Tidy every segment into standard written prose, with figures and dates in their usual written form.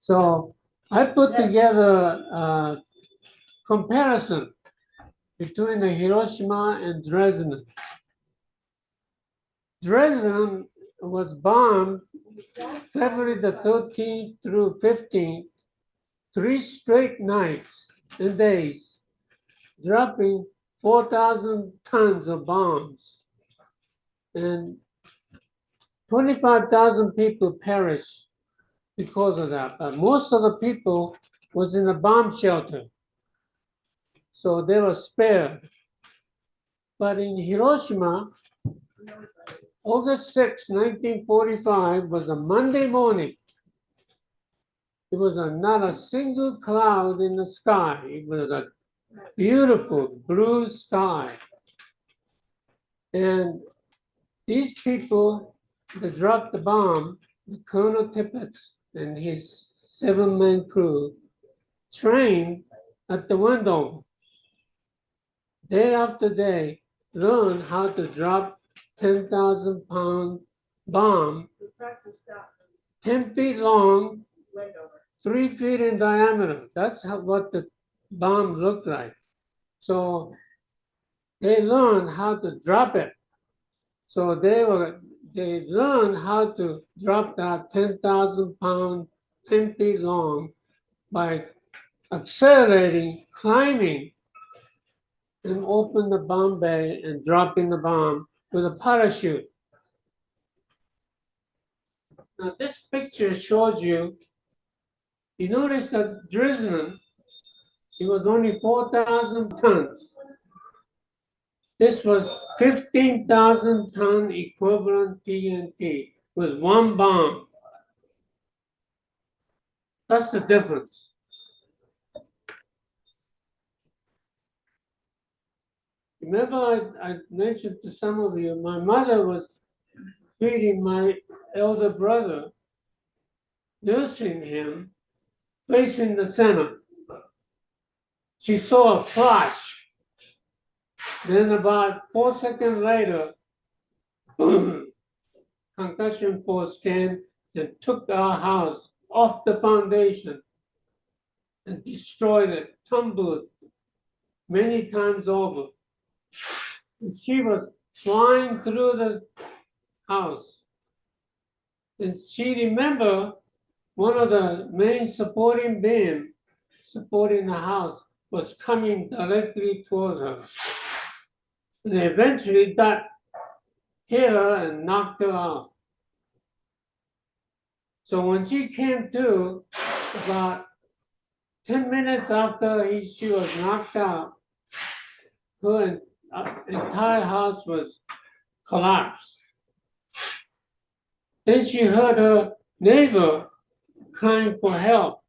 So I put together a comparison between the Hiroshima and Dresden. Dresden was bombed February the 13th through 15th, 3 straight nights and days, dropping 4,000 tons of bombs. And 25,000 people perished because of that. But most of the people was in a bomb shelter. So they were spared. But in Hiroshima, August 6, 1945 was a Monday morning. There was not a single cloud in the sky. It was a beautiful blue sky. And these people that dropped the bomb, Colonel Tippett and his 7-man crew, trained at the window. Day after day, learned how to drop 10,000-pound bomb, 10 feet long, 3 feet in diameter. That's what the bomb looked like. So they learned how to drop it. So they learned how to drop that 10,000-pound, 10 feet long by accelerating, climbing, and open the bomb bay and dropping the bomb with a parachute. Now this picture shows you notice that Dresden, it was only 4,000 tons. This was 15,000 ton equivalent TNT with one bomb. That's the difference. Remember I mentioned to some of you, my mother was feeding my elder brother, nursing him, facing the center. She saw a flash. Then about 4 seconds later, boom, concussion force came and took our house off the foundation and destroyed it, tumbled many times over. And she was flying through the house. And she remembered one of the main supporting beams supporting the house was coming directly toward her. And eventually that hit her and knocked her out. So when she came to, about 10 minutes after she was knocked out, her entire house was collapsed. Then she heard her neighbor crying for help.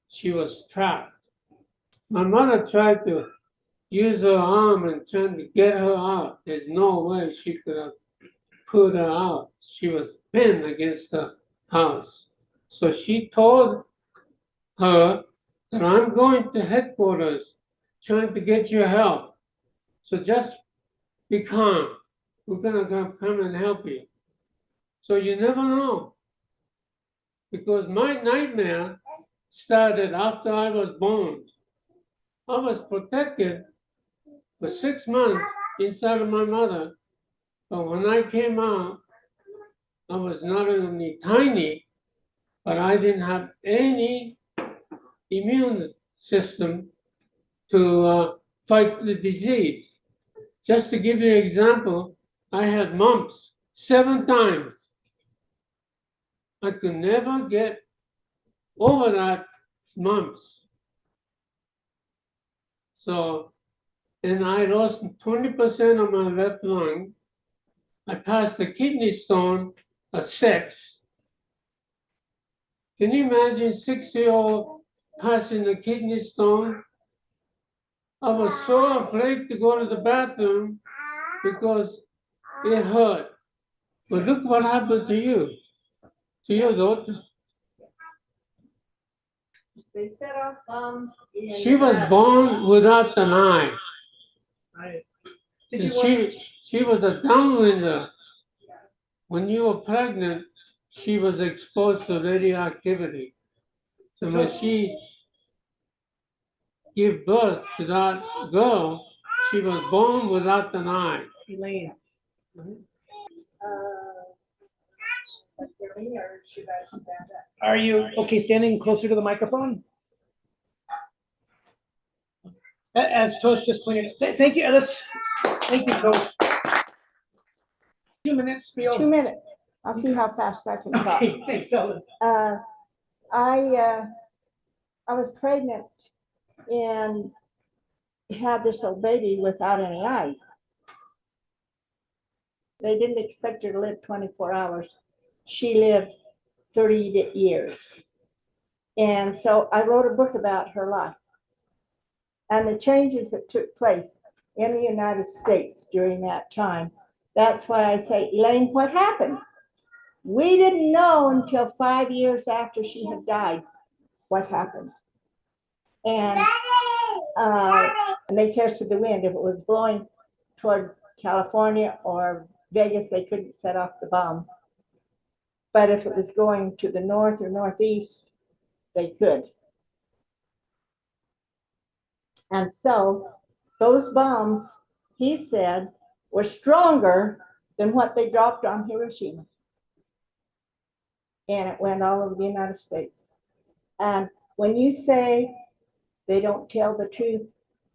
She was trapped. My mother tried to use her arm and trying to get her out. There's no way she could have pulled her out. She was pinned against the house. So she told her that I'm going to headquarters trying to get your help. So just be calm. We're gonna come and help you. So you never know. Because my nightmare started after I was born. I was protected for 6 months inside of my mother. But when I came out, I was not only tiny, but I didn't have any immune system to fight the disease. Just to give you an example, I had mumps 7 times. I could never get over that mumps. So, and I lost 20% of my left lung. I passed the kidney stone at 6. Can you imagine 6-year-old passing the kidney stone? I was so afraid to go to the bathroom because it hurt. But look what happened to you, to your daughter. They set off bombs. She was born without an eye. Right. And she was a downwinder. When you were pregnant, she was exposed to radioactivity. So when she gave birth to that girl, she was born without an eye. Elaine. Hear me, or should I stand up? Are you okay standing closer to the microphone? As Tosh just pointed out, thank you, thank you, Tosh. 2 minutes, Bill. 2 minutes. I'll see how fast I can talk. Okay, thanks, Zelda. I was pregnant and had this little baby without any eyes. They didn't expect her to live 24 hours. She lived 30 years. And so I wrote a book about her life and the changes that took place in the United States during that time. That's why I say, Elaine, what happened? We didn't know until 5 years after she had died what happened. And they tested the wind. If it was blowing toward California or Vegas, they couldn't set off the bomb. But if it was going to the north or northeast, they could. And so those bombs, he said, were stronger than what they dropped on Hiroshima. And it went all over the United States. And when you say they don't tell the truth,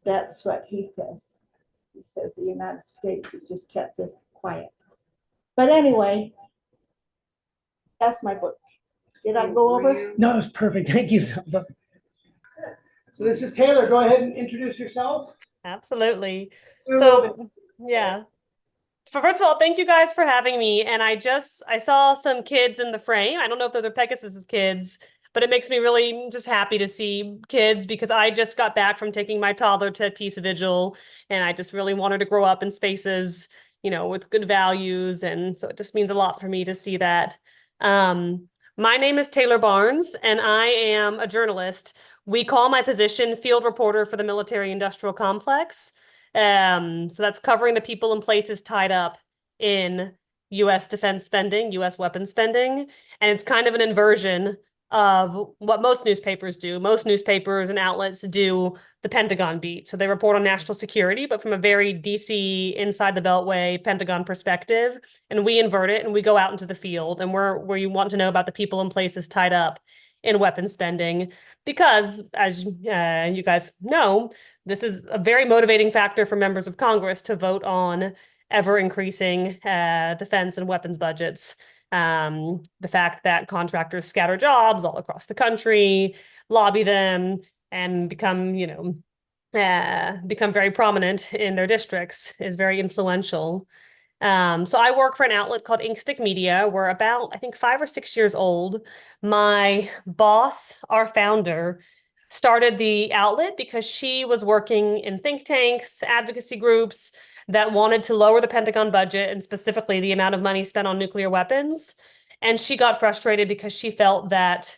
that's what he says. He says the United States has just kept this quiet. But anyway, that's my book. Did I go over? No, it was perfect. Thank you, Zelda. So this is Taylor. Go ahead and introduce yourself. Absolutely. So, yeah. First of all, thank you guys for having me. And I saw some kids in the frame. I don't know if those are Pegasus's kids, but it makes me really just happy to see kids because I just got back from taking my toddler to Peace Vigil, and I just really wanted to grow up in spaces, with good values. And so it just means a lot for me to see that. My name is Taylor Barnes, and I am a journalist. We call my position field reporter for the military-industrial complex. So that's covering the people and places tied up in U.S. defense spending, U.S. weapons spending. And it's kind of an inversion of what most newspapers do. Most newspapers and outlets do the Pentagon beat. So they report on national security, but from a very DC, inside the Beltway, Pentagon perspective. And we invert it and we go out into the field and where you want to know about the people and places tied up in weapons spending. Because, as you guys know, this is a very motivating factor for members of Congress to vote on ever-increasing defense and weapons budgets. The fact that contractors scatter jobs all across the country, lobby them, and become very prominent in their districts is very influential. So I work for an outlet called Inkstick Media. We're about, I think, 5 or 6 years old. My boss, our founder, started the outlet because she was working in think tanks, advocacy groups that wanted to lower the Pentagon budget and specifically the amount of money spent on nuclear weapons. And she got frustrated because she felt that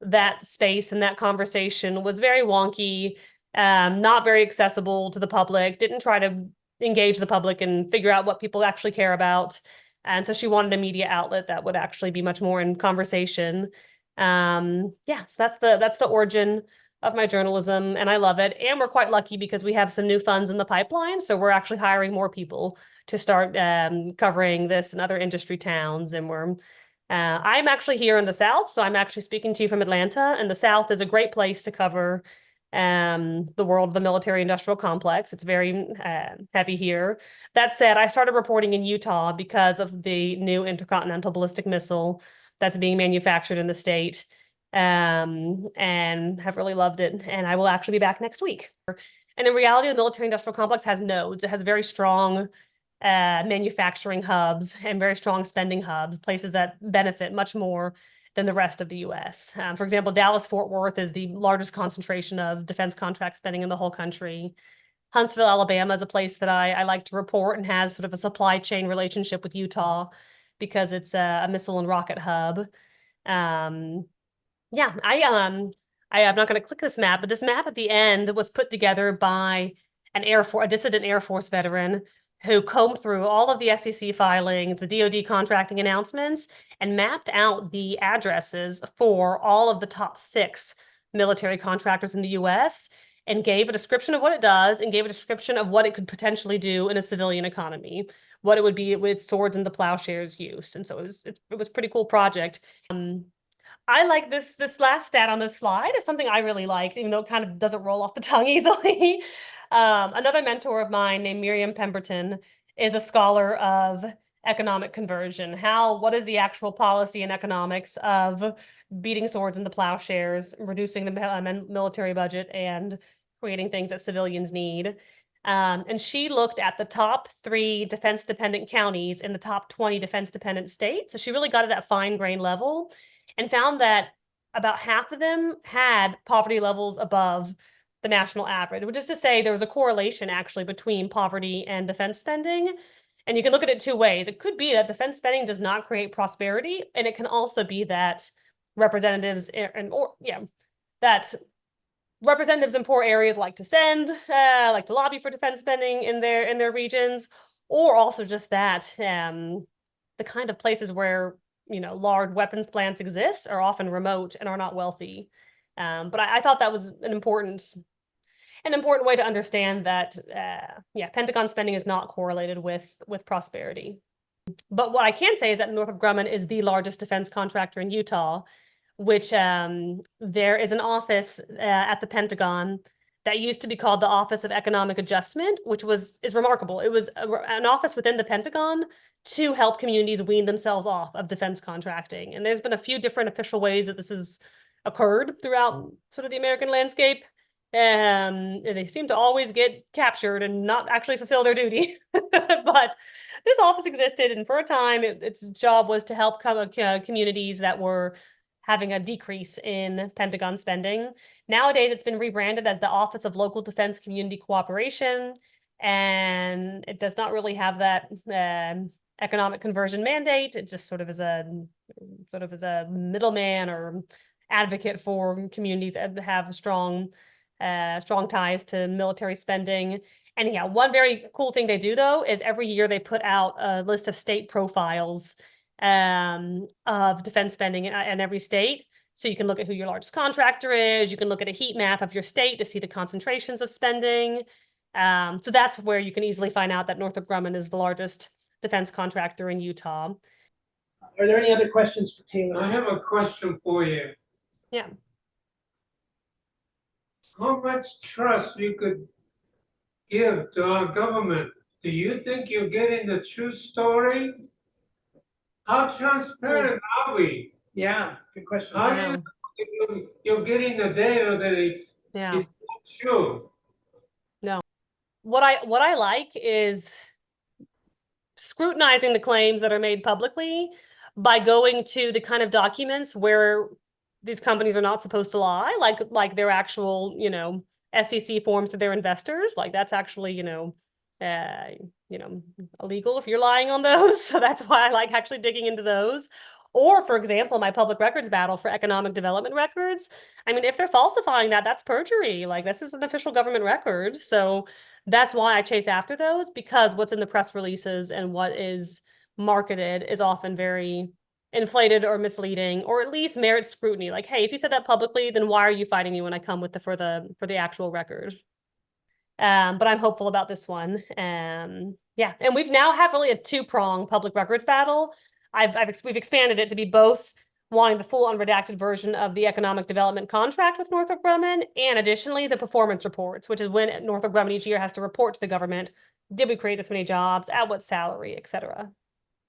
that space and that conversation was very wonky, not very accessible to the public, didn't try to engage the public and figure out what people actually care about. And so she wanted a media outlet that would actually be much more in conversation. So that's the origin of my journalism, and I love it. And we're quite lucky because we have some new funds in the pipeline. So we're actually hiring more people to start covering this in other industry towns. And I'm actually here in the South. So I'm actually speaking to you from Atlanta, and the South is a great place to cover the world of the military-industrial complex. It's very heavy here. That said, I started reporting in Utah because of the new intercontinental ballistic missile that's being manufactured in the state, and have really loved it. And I will actually be back next week. And in reality, the military-industrial complex has nodes. It has very strong manufacturing hubs and very strong spending hubs, places that benefit much more than the rest of the U.S. For example, Dallas-Fort Worth is the largest concentration of defense contract spending in the whole country. Huntsville, Alabama is a place that I like to report and has sort of a supply chain relationship with Utah because it's a missile and rocket hub. I'm not going to click this map, but this map at the end was put together by a dissident Air Force veteran who combed through all of the SEC filings, the DoD contracting announcements, and mapped out the addresses for all of the top 6 military contractors in the US and gave a description of what it does and gave a description of what it could potentially do in a civilian economy, what it would be with swords and the plowshares use. And so it was a pretty cool project. I like this last stat on this slide is something I really liked, even though it kind of doesn't roll off the tongue easily. Another mentor of mine named Miriam Pemberton is a scholar of economic conversion. What is the actual policy and economics of beating swords into plowshares, reducing the military budget, and creating things that civilians need? And she looked at the top 3 defense-dependent counties in the top 20 defense-dependent states. So she really got at that fine-grained level and found that about half of them had poverty levels above the national average, which is to say there was a correlation actually between poverty and defense spending. And you can look at it 2 ways. It could be that defense spending does not create prosperity, and it can also be that representatives in poor areas like to lobby for defense spending in their regions, or also just that the kind of places where large weapons plants exist are often remote and are not wealthy. But I thought that was an important way to understand that, Pentagon spending is not correlated with prosperity. But what I can say is that Northrop Grumman is the largest defense contractor in Utah, which there is an office at the Pentagon that used to be called the Office of Economic Adjustment, which is remarkable. It was an office within the Pentagon to help communities wean themselves off of defense contracting. And there's been a few different official ways that this has occurred throughout sort of the American landscape. And they seem to always get captured and not actually fulfill their duty. But this office existed, and for a time, its job was to help communities that were having a decrease in Pentagon spending. Nowadays, it's been rebranded as the Office of Local Defense Community Cooperation, and it does not really have that economic conversion mandate. It just sort of is a middleman or advocate for communities that have strong ties to military spending. Anyhow, one very cool thing they do, though, is every year they put out a list of state profiles of defense spending in every state. So you can look at who your largest contractor is. You can look at a heat map of your state to see the concentrations of spending. So that's where you can easily find out that Northrop Grumman is the largest defense contractor in Utah. Are there any other questions for Taylor? I have a question for you. Yeah. How much trust you could give to our government? Do you think you're getting the true story? How transparent are we? Yeah, good question. How do you know if you're getting the data that it's not true? No. What I like is scrutinizing the claims that are made publicly by going to the kind of documents where these companies are not supposed to lie, like their actual, SEC forms to their investors. Like that's actually, illegal if you're lying on those. So that's why I like actually digging into those. Or, for example, my public records battle for economic development records. I mean, if they're falsifying that, that's perjury. Like this is an official government record. So that's why I chase after those, because what's in the press releases and what is marketed is often very inflated or misleading, or at least merits scrutiny. Like, hey, if you said that publicly, then why are you fighting me when I come with for the actual record? But I'm hopeful about this one. And we've now have really a 2-prong public records battle. We've expanded it to be both wanting the full unredacted version of the economic development contract with Northrop Grumman, and additionally the performance reports, which is when Northrop Grumman each year has to report to the government, did we create this many jobs, at what salary, et cetera.